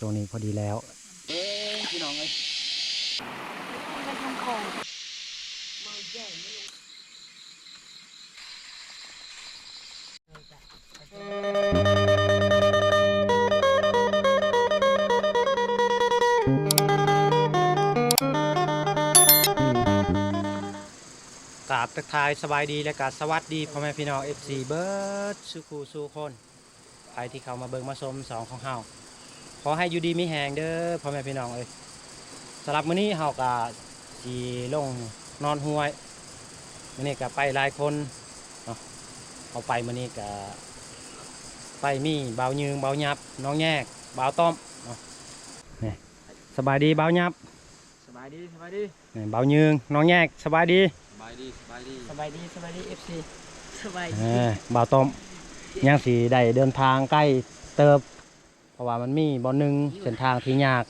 โซนนี้พอดีแล้วพี่น้องเลยไปทำของกราบทักทายสบายดีและกาสวัสดีพ่อแม่พี่น้อง FC เบิร์ดสุขูสู่คนใครที่เข้ามาเบิ่งมาชมสองของเฮาขอให้อยู่ดีมีแหงเด้อพ่อแม่พี่น้องเอ้ยสำหรับมื้อนี้เฮาก็สิลงนอนห้วยมื้อนี้ก็ไปหลายคนเนาะเอาไปมื้อนี้ก็ไปมีบ่าวยืงบ่าวยับน้องแยกบ่าวต้อมเนาะนี่สบายดีบ่าวยับสบายดีสบายดีนี่บ่าวยืงน้องแยกสบายดีสบายดีสบายดีสบายดีสบายดี FC สบายดีบ่าวต้อมยังสิได้เดินทางใกล้เติบเพราะว่ามันมีบ่อหนึ่งเส้นทางที่ยาก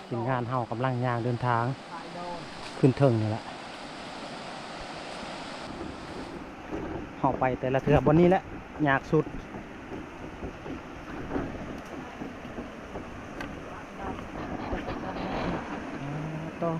ทีมงานเฮากำลังย่างเดินทางขึ้นเทิงนี่แหละเฮาไปแต่ละเทือกบนนี้แหละยากสุดต่อ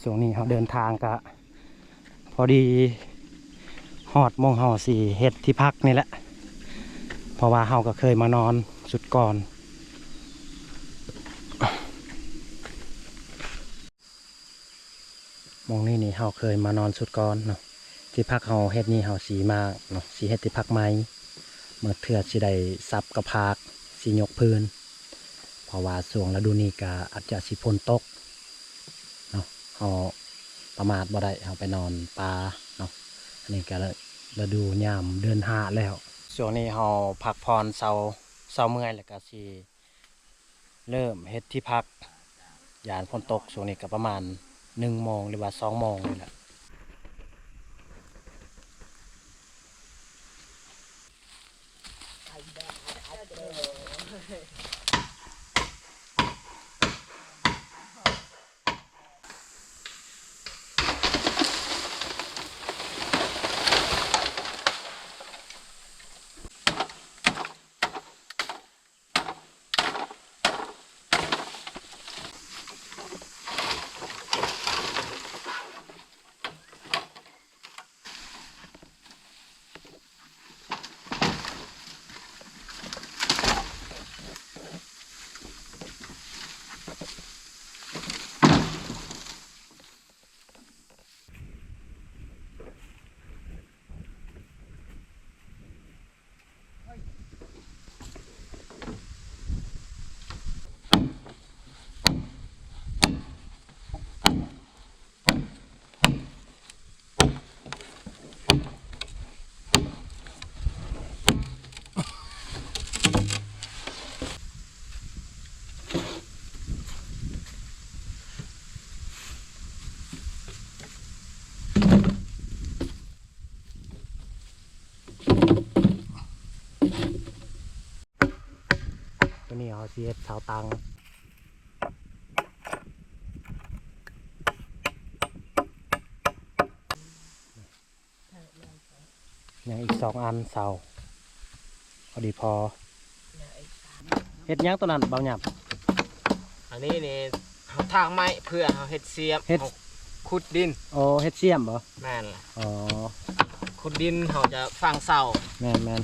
ช่วงนี้เขาเดินทางก็พอดีฮอดมงเฮาสีเฮ็ดที่พักนี่แหละเพราะว่าเฮาก็เคยมานอนสุดก่อนมงนี่เฮาเคยมานอนสุดก่อนเนาะที่พักเฮาเฮ็ดนี่เฮาสีมากเนาะสีเฮ็ดที่พักไม้เมื่อเทื่อสิได้ซับกับพากสียกพื้นเพราะว่าช่วงฤดูนี้ก็อาจจะสิฝนตกเนาะเฮาประมาทบ่ได้เฮาไปนอนป่าเนาะอันนี้ก็ฤดูยามเดือน5แล้วช่วงนี้เฮาพักผ่อนเช้าเมื่อยแล้วก็สิเริ่มเฮ็ดที่พักยานฝนตกช่วงนี้ก็ประมาณ1 โมงหรือว่า2 โมงนี่แหละตัวนี้เอาสิเฮ็ดเสาตังยังอีก2 อันเสาพอดีพอเฮ็ดยังตัวนั้นเบาหยับอันนี้นี่เขาทางไม้เพื่อเขาเฮ็ดเสียบขุดดินโอ้เฮ็ดเสียมบ่แม่นล่ะอ๋อขุดดินเขาจะฝังเสาแม่น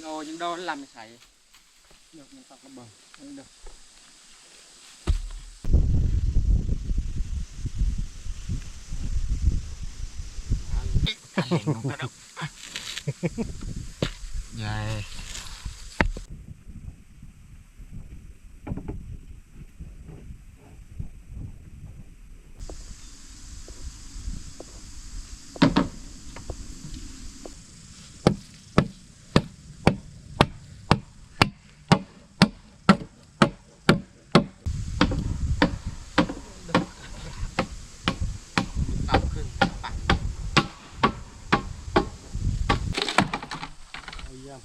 โง่ยังโดนลำใส่เดี๋ยวมันตกระเบิดเดี๋ยวเล่นมันก็ได้ใหญ่ปรับขึ้นปัดเยี่ยม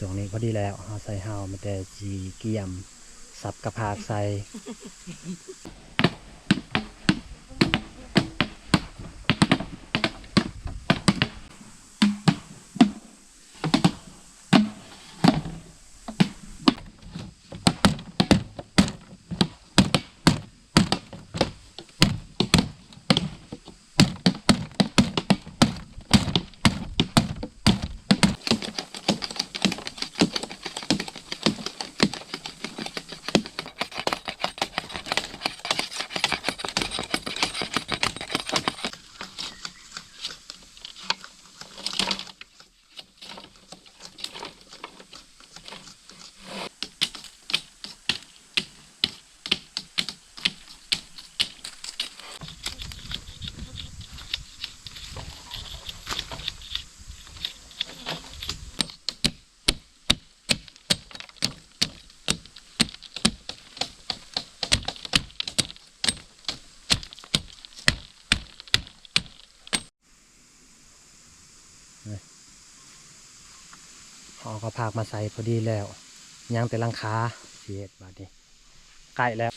ช่วงนี้พอดีแล้วเอาใส่เฮามันแต่จีเกียมสับกระพากใส่เอากระพากมาใส่พอดีแล้วย่างแต่ลังคาเสียดบาดนี้ใกล้แล้ว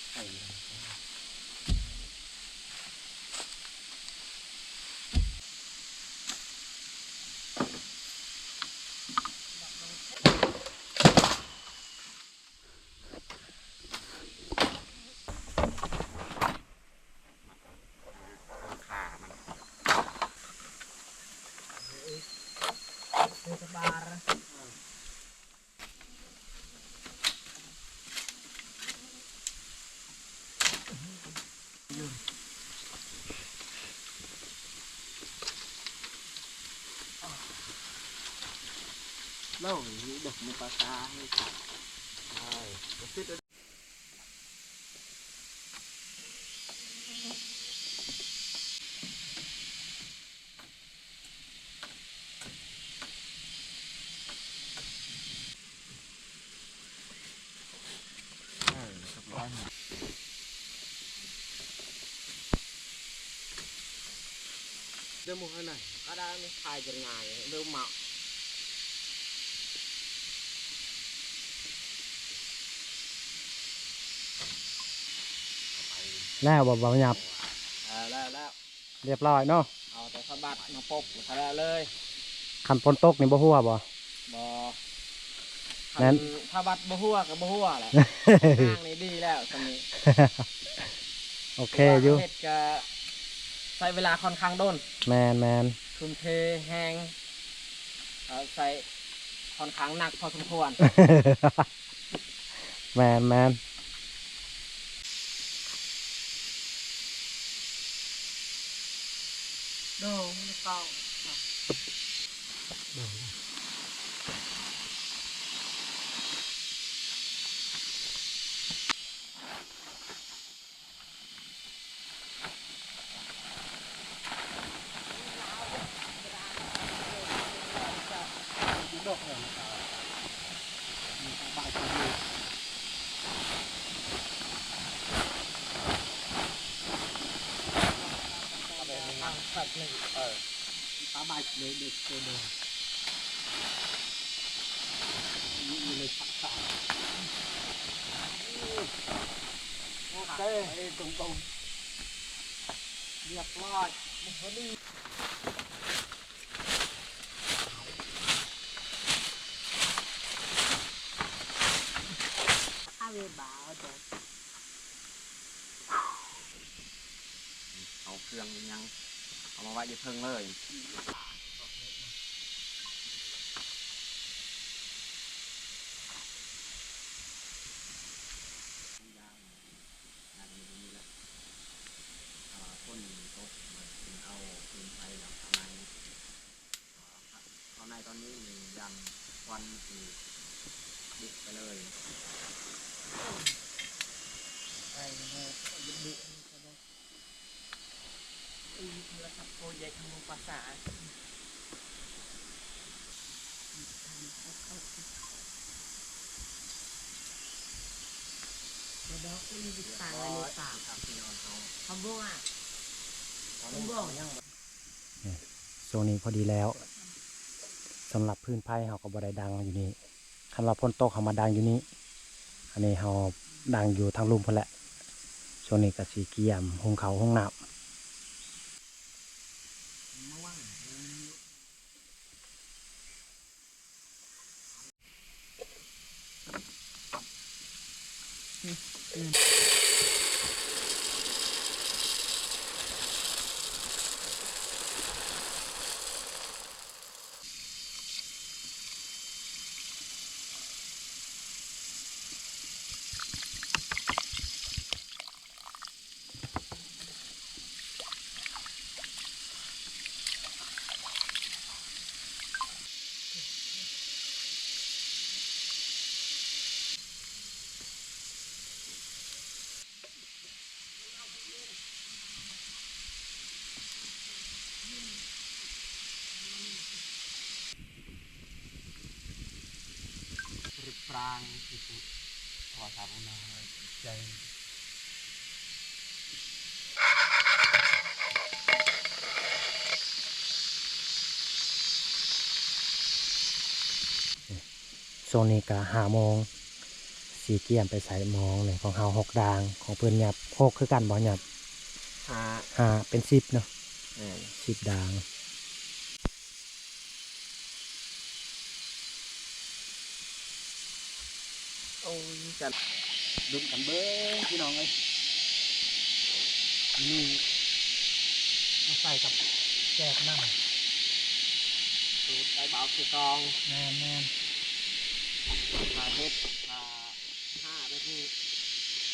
เล่าเด็กมันปลาตาให้ใช่เดี๋ยวมึงให้หน่อยก็ได้ไม่ทายจะง่ายเดี๋ยวเมา แล้วบ่หยับ แล้ว เรียบร้อยเนาะ เอาแต่สะบัดมาปกมาแล้วเลย คันปนตกนี่บ่หัวบ่ บอ นั้น ถ้าบัดบ่หัวกับบ่หัวแหละ ทางนี้ดีแล้วตรงนี้ โอเคอยู่ เฮ็ดก็ใช้เวลาค่อนข้างโดน แมน ทุ่มเทแห้งใส่ค่อนข้างหนักพอสมควร แมน โดมันเก่า สักหนึ่งปลาใบเลยเด็กตัวเดิม โอเคตรงๆเรียบร้อยพอดีข้าวเวบาเอาตัว เอาเครื่องยังเอามาไว้อยึดเพิ่งเลยคนโต๊ะเอาปืนไฟแล้วข้างในข้างในตอนนี้มียันควันคือดิบไปเลย ไปเลยยึดดิโทรศัพท์โปรเจกต์ทางภาษาเดี๋ยวเราคุยติดตามกันในปากคำว่าคำว่า โซนนี้พอดีแล้วสำหรับพื้นไผ่เขาก็บ่ได้ดังอยู่นี่คันว่าพ่นโต๊ะเขามาดังอยู่นี่อันนี้เขาดังอยู่ทางลุ่มพุ่นแหละช่วงนี้ก็สีเกียมหุงเขาวหุงน้ำริบปรางที่สุดขอสาบุญนาใจ โซนนี้ก็5 โมงสีเกียมไปใส่มองหนึ่งของเฮา6 ดางของเพื่อนหยับ6คือกันบ่หยับ 5เป็น10เนาะ10 ดาง โอ้ยจัดดุนกันเบ้อพี่น้องเอ้ยนี่มาใส่กับแจกน้ำสูตรไก่เบาสูตรกองแม่นปลาเฮ็ดปลา5แบบนี้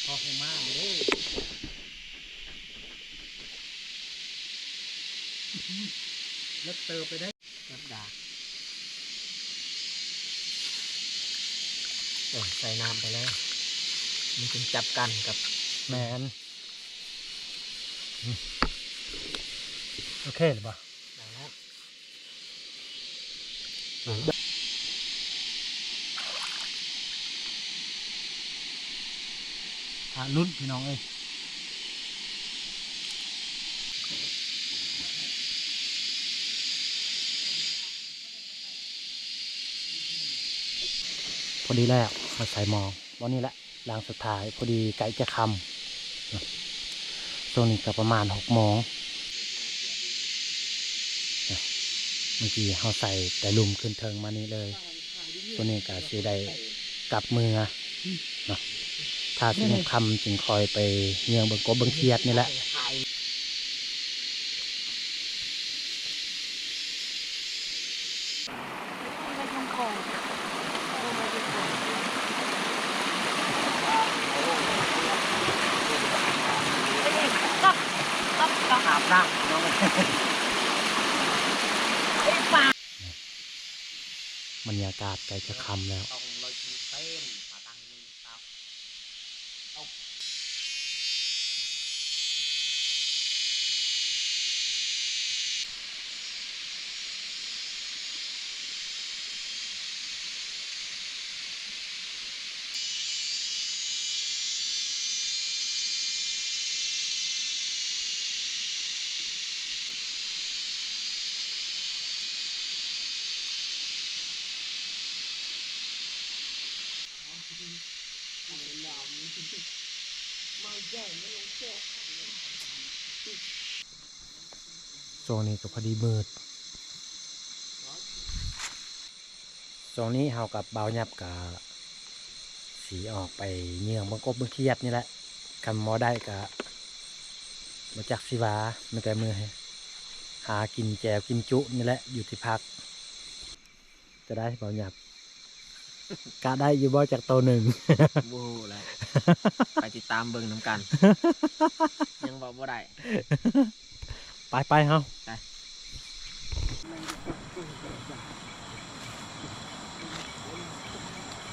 พอให้มากเลยเล็กเติบไปได้รับดาใส่น้ำไปแล้วมันจึงจับกันกับแมนโอเคหรือเปล่า ได้แล้วลุ้นพี่น้องเอ้ยพอดีแล้วมาใส่มองวันนี้แหละรางสุดท้ายพอดีไก่จะคำช่วงนี้ก็ประมาณ6 โมงเมื่อกี้เขาใส่แต่ลุมขึ้นเทิงมานี่เลยตัวนี้ก็สีได้กลับมือเนาะถ้าสิคำจึงคอยไปเงียงเบิงกบเบิงเขียดนี่แหละอาบน้ำน้องบรรยากาศใกล้จะค่ำแล้ว ช่วงนี้ก็พอดีมืดช่วงนี้เฮากับบ่าวยับกับสีออกไปเยื่องบังกบบังเขียดนี่แหละคำมอได้ก็มาจากสิวาไม่แต่มือให้หากินแจวกินจุนี่แหละอยู่ที่พัก จะได้บ่าวยับกะได้อยู่บ่จากตัวหนึ่ง บูแล้วไปติดตามเบิ่งน้ำกัน ยังบอกบ่ได้ ไปเฮา ไป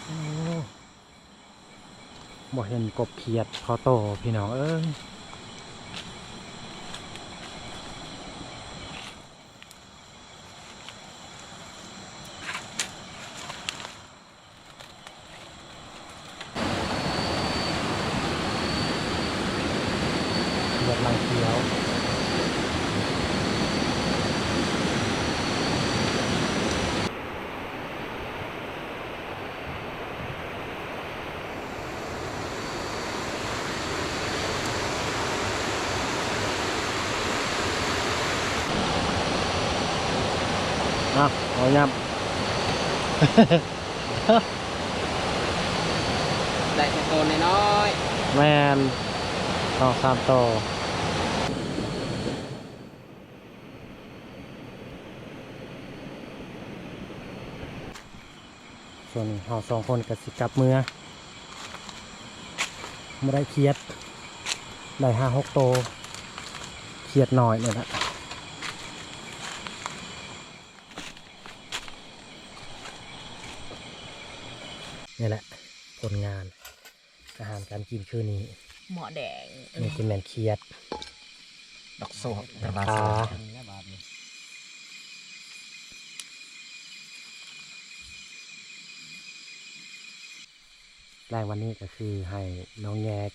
โอ้บ่เห็นกบเขียดคอโตพี่น้องเอ้ยเขียดลังเขียวนะเอายับ ได้แค่ตัวน้อย แมน2-3 โตส่วนเรา2 คนกับสิกลับเมื่อไม่ได้เขียดได้5-6 โตเขียดหน่อยเนี่ยแหละนี่แหละผลงานอาหารการกินคืนนี้ หมอแดง นี่กินแมนเขียด ๆดอกโซบ ปลาแรกวันนี้ก็คือให้น้องแยก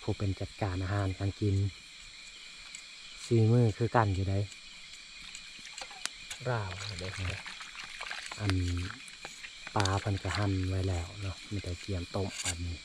ผู้เป็นจัดการอาหารการกินซีมือคือกันอยู่ได้ ร่าวเด็ก อันปลาเพันกระหั่นไว้แล้วเนาะมีแต่เกียมต้มอันนี้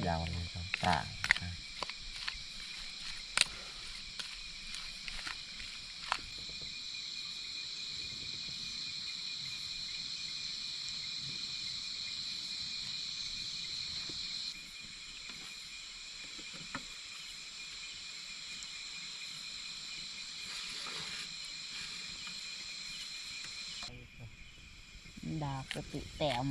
ยาวเลยครับต่าง ดาบกระติแต้ม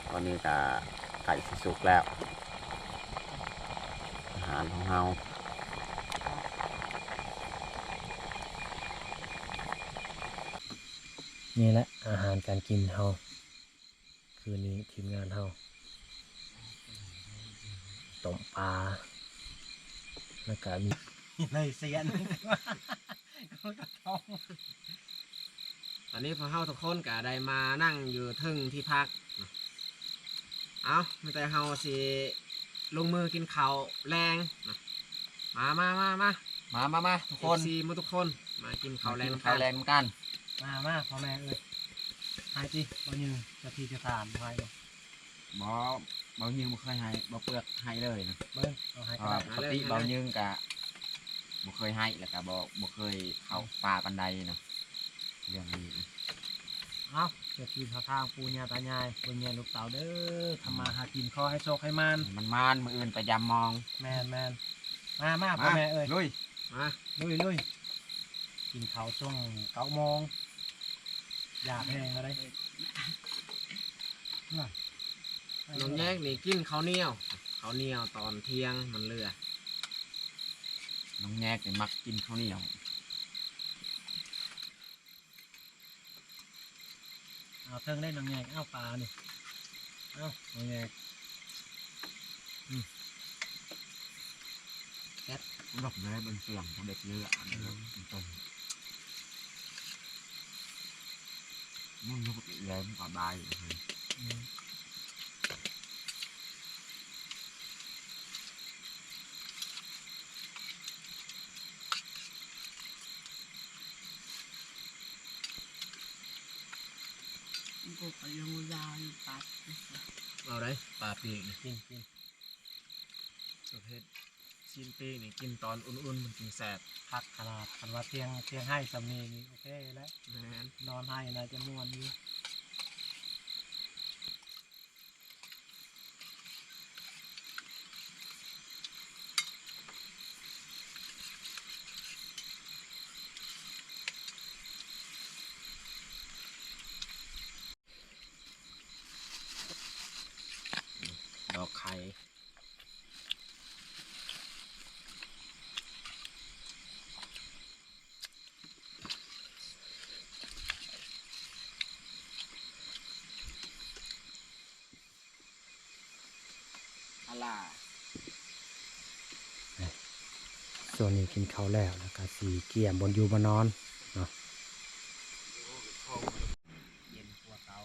ตอนนี้ก็ไก่สุกแล้วอาหารของเรา นี่แหละอาหารการกินเฮาคืนนี้ทีมงานเฮาต้มปลาแล้วก็มีในเสียน ตอนนี้พวกเราทุกคนก็ได้มานั่งอยู่ทึ่งที่พักเอาไม่แต่เฮาสิลงมือกินข้าวแรงนะมาทุกคนซีมาทุกคนมากินข้าวแรง ข้าวแรงกัน มาพ่อแม่เอ้ยหายจีบ่ยืนจะทีจะถามหายบ่ เบายืงบ่เคยให้บ่เปลือกให้เลยนะ เบิ้งเอาหาย เพ ก็ ราะ ได้ ว่าปกติเบายืงกะบ่เคยให้แล้วก็บ่เคยเข้าป่าปันใดนะเรื่องนี้นะ เอาเดี๋ยวทีมทางปูญาตายายปูญาลูกสาวเด้อทำมาหากินขอให้โชคให้มัน มันมานมืออื่นไปยำมอง แมนมาพ่อแม่เอ้ย ลุย มา ลุยกินข้าวช่วง9 โมงอยากแห้งอะไร น้องแยกนี่กินข้าวเหนียวตอนเที่ยงมันเหลือ น้องแยกนี่มักกินข้าวเหนียว เอาเทิงได้น้องแงกเอาปลานี่เอาน้องแงก ดอกไม้บนเสื่อมของเด็กเรืออันนี้เป็นต้นมันยกแรงกว่าใบเลย กูไปลงยาวอยู่ปัด เอาได้ปลาปีกนี่กินประเภทชิ้นปีกนี่กินตอนอุ่นๆมันกินแสบพักขนาดคันว่าเที่ยงให้สำนีนี่โอเคแล้วนอนให้น่าจะม่วนอยู่ดอกไข่อะไร ส่วนนี้กินข้าวแล้วแล้วก็สีเกี่ยมบนอยู่บนนอนเนาะ เย็นกว่าเตา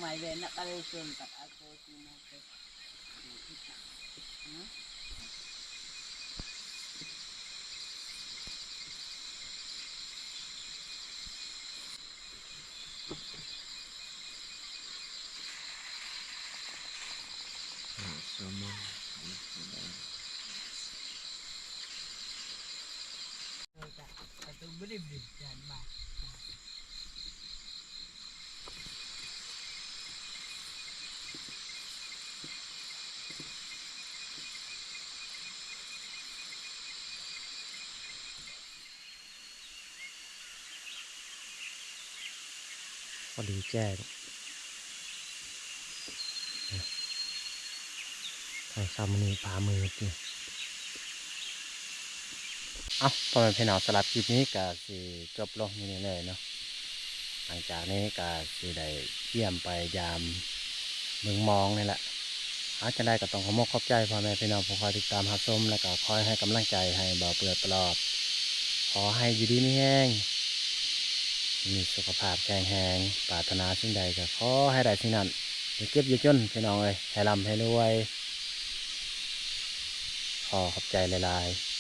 ไม่เว้นนักอะไรส่วนกับอาโกซีมาเตะ Atau beri-beri jangan mah. พอดีแจ้งทางซามือปลามือจริงเอาพอเป็นเพนเอาสลับคลิปนี้ก็สิจบลงนี่เลยเนาะหลังจากนี้ก็สิได้เยี่ยมไปยามเมืองมองนี่แหละอาจจะได้ก็ต้องขอมกขอบใจพ่อแม่พี่น้องผู้คอยติดตามหาชมแล้วก็คอยให้กำลังใจให้บ่าวเปลือกตลอดขอให้อยู่ดีมีแห้งมีสุขภาพแข็งแรงปรารถนาสิ่งใดก็ขอให้ได้สิ่งนั้นอย่าเก็บอย่าจนพี่น้องเลยให้ร่ำให้รวยขอขอบใจหลายๆ